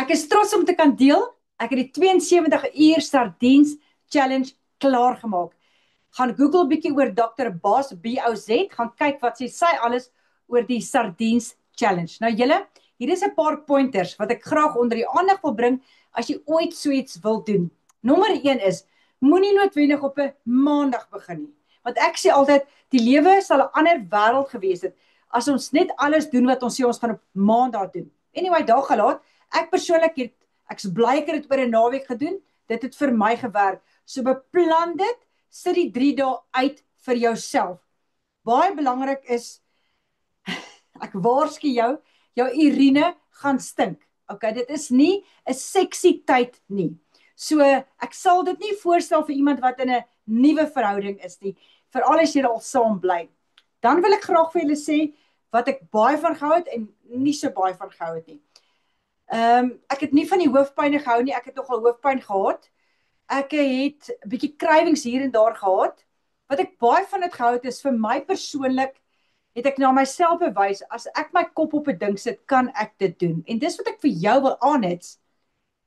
Ek is trots om te kan deel. Ek het die 72 uur sardiens challenge klaargemaak. Gaan Google bietjie oor Dr. Boz, B-O-Z, gaan kyk wat sy alles oor die sardiens challenge. Nou julle, hier is 'n paar pointers wat ek graag onder die aandag wil bring as jy ooit so iets wil doen. Nommer 1 is, moenie noodwendig op 'n maandag begin nie. Want ek sê altyd, die lewe sal 'n ander wêreld gewees het as ons net alles doen wat ons sê ons gaan op maandag doen. Anyway, daar gelaat, ek persoonlik ek's bly ek het dit oor 'n naweek gedoen. Dit het vir my gewerk. So beplan dit, sit die 3 dae uit vir jouself. Baie belangrik is, ek waarsku jou urine gaan stink. Okay, dit is nie 'n seksie tyd nie. So ek sal dit nie voorstel vir iemand wat in 'n nuwe verhouding is nie, veral as jy al saam bly. Dan wil ek graag vir julle sê wat ek baie van gehou het en nie so baie van gehou het nie. Ek het nie van die hoofpyne gehou nie, ek het nogal hoofpyn gehad. Ek het 'n bietjie krywings hier en daar gehad. Wat ek baie van dit gehou het is vir my persoonlik, het ek na myself bewys, as ek my kop op 'n ding sit, kan ek dit doen. En dis wat ek vir jou wil aanhits.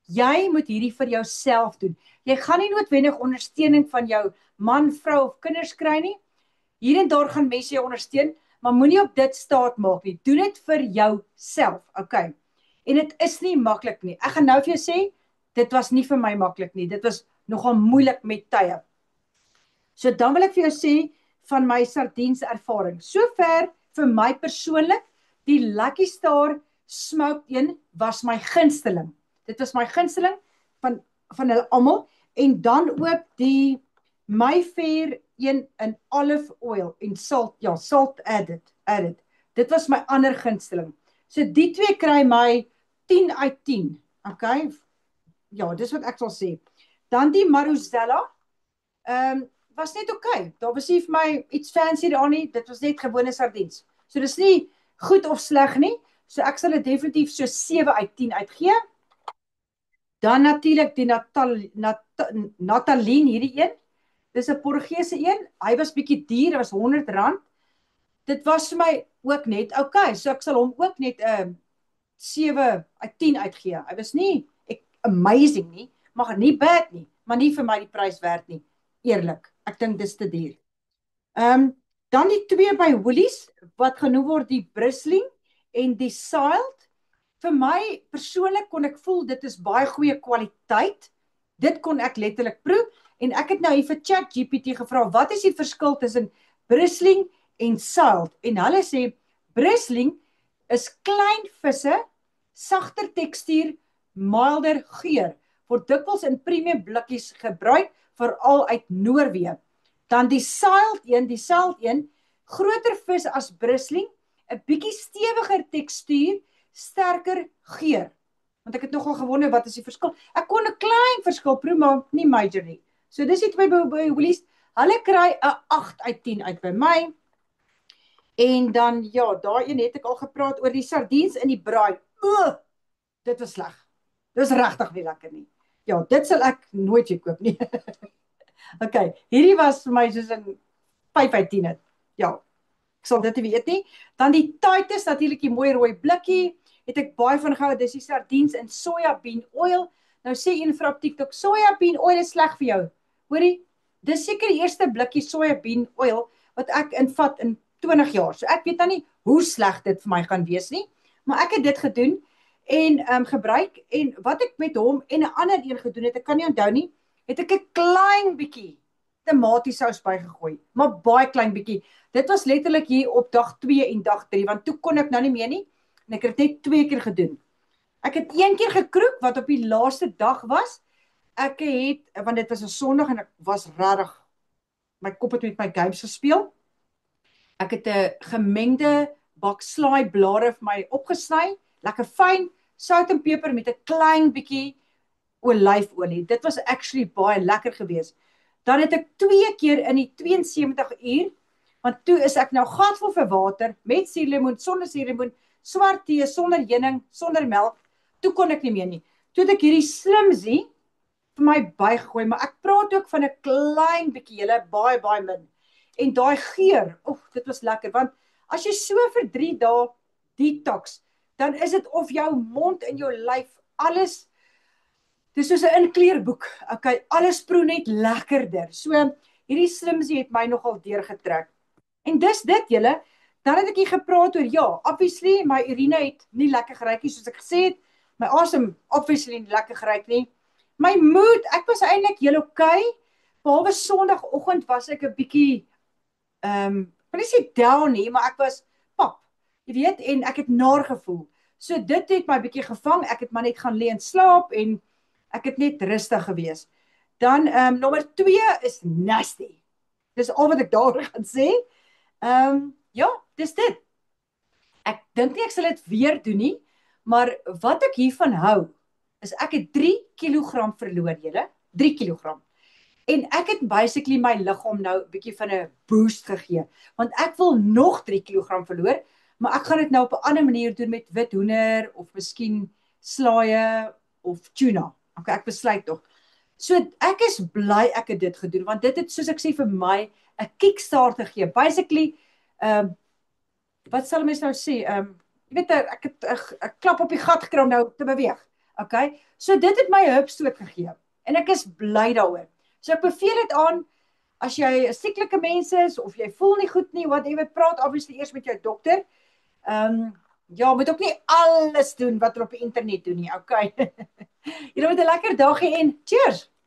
Jy moet hierdie vir jouself doen. Jy gaan nie noodwendig ondersteuning van jou man, vrou of kinders kry nie. Hier en daar gaan mense jou ondersteun, maar moenie op dit staat maak nie. Doen dit vir jouself, okay? En dit is nie maklik nie. Ek gaan nou vir jou sê, dit was nie vir my maklik nie. Dit was nogal moeilik met tye. So dan wil ek vir jou sê, van my sardiens ervaring. Sover vir my persoonlik, die Lucky Star smoked een was my gunsteling. Dit was my gunsteling van hulle almal. En dan ook die Mayfair een in olive oil en salt, ja, salt added. Dit was my ander gunsteling. So die twee kry my 10 uit 10. Okay? Ja, dis wat ek sal sê. Dan die Maruzella, was net okay. Daar was nie vir my iets fancy daar nie, dit was net gewone sardiens. So dis nie goed of sleg nie, so ek sal dit definitief so 7 uit 10 uitgee. Dan natuurlik die Natalien, hierdie een, dis 'n Portugese een, hy was bietjie duur, hy was R100. Dit was vir my ook net okay, so ek sal hom ook net 7 uit 10 uitgee. Hy was nie amazing nie, maar nie bad nie, maar nie vir my die prys werd nie, eerlik. Ek dink dis te duur. Dan die twee by Woolies, wat genoem word die Bristling en die Siled. Vir my persoonlik kon ek voel, dit is baie goeie kwaliteit. Dit kon ek letterlik proe. En ek het nou hier vir ChatGPT gevra, wat is die verskil tussen Bristling en Siled? En hulle sê, Bristling is klein visse, sagter tekstuur, milder geur, word dikwels in premium blikkies gebruik, veral uit Noorwe. Dan die Siled een, groter vis as Bristling, 'n bietjie stewiger tekstuur, sterker geur. Want ek het nogal gewonder, wat is die verskil? Ek kon 'n klein verskil proe, maar nie major nie. So dis iets by Woolies, hulle kry 'n 8 uit 10 uit by my. En dan, ja, daai een het ek al gepraat oor die sardiens in die braai. Dit was sleg. Dit is regtig nie lekker nie. Ja, dit sal ek nooit weer koop nie. Okay, hierdie was vir my soos 'n 5 uit 10 het. Ja, ek sal dit nie weet nie. Dan die Titus, natuurlik die mooi rooi blikkie, het ek baie van gehou, dis die sardiens in sojabean oil. Nou sê een vrou op TikTok, sojabean oil is sleg vir jou. Hoorie, dis seker die eerste blikkie sojabean oil wat ek invat in 20 jaar. So ek weet dan nie hoe sleg dit vir my gaan wees nie, maar ek het dit gedoen en gebruik, en wat ek met hom en 'n ander een gedoen het, ek kan nie onthou nie, het ek 'n klein bietjie tomatiesous bygegooi, maar baie klein bietjie. Dit was letterlik hier op dag 2 en dag 3, want toe kon ek nou nie meer nie, en ek het net 2 keer gedoen. Ek het 1 keer gekroep, wat op die laaste dag was. Ek het, want dit was 'n Sondag, en ek was regtig, my kop het met my games gespeel. Ek het 'n gemengde bak slaai blare vir my opgesny, lekker fyn, sout en peper met 'n klein bietjie olyfolie. Dit was actually baie lekker geweest. Dan het ek 2 keer in die 72 uur, want toe is ek nou gatvol vir water, met suurlemoen, sonder suurlemoen, swart tee, sonder heuning, sonder melk, toe kon ek nie meer nie. Toe het ek hierdie Slimzy vir my bygegooi, maar ek praat ook van 'n klein bietjie, julle, baie min. En daai geur, dit was lekker, want as jy so vir 3 dae detox, dan is dit of jou mond en jou lyf alles, dis soos 'n inkleurboek. Okay, alles proe net lekkerder. So hierdie slimsie het my nogal deurgetrek. En dis dit julle, dan het ek hier gepraat oor ja, obviously my urine het nie lekker geruik nie soos ek gesê het. My asem obviously nie lekker geruik nie. My mood, ek was eintlik heel okay. Behalwe Sondagoggend was ek 'n bietjie wil nie sê down nie, maar ek was pap. Jy weet, en ek het naar gevoel. So dit het my bietjie gevang. Ek het maar net gaan lê en slaap en ek het net rustig gewees. Dan nommer 2 is nasty. Dis al wat ek daar gaan sê. Ja, dis dit. Ek dink nie ek sal dit weer doen nie, maar wat ek hiervan hou, is ek het 3 kilogram verloor, julle. 3 kilogram. En ek het basically my liggaam nou 'n bietjie van 'n boost gegee, want ek wil nog 3 kilogram verloor, maar ek gaan dit nou op 'n ander manier doen met wit hoender of miskien slaaie of tuna. Okay, ek besluit tog. So ek is bly ek het dit gedoen, want dit het, soos ek sê, vir my 'n kickstart gegee. Basically, wat sal mens nou sê? Jy weet, ek het 'n klap op die gat gekry om nou te beweeg. Okay? So dit het my 'n hupstoot gegee en ek is bly daaroor. So ek beveel dit aan as jy 'n sieklike mens is of jy voel nie goed nie, whatever, praat obviously eers met jou dokter. Ja, moet ook nie alles doen wat er op die internet doen nie. Okay. Julle moet 'n lekker dag hê en cheers.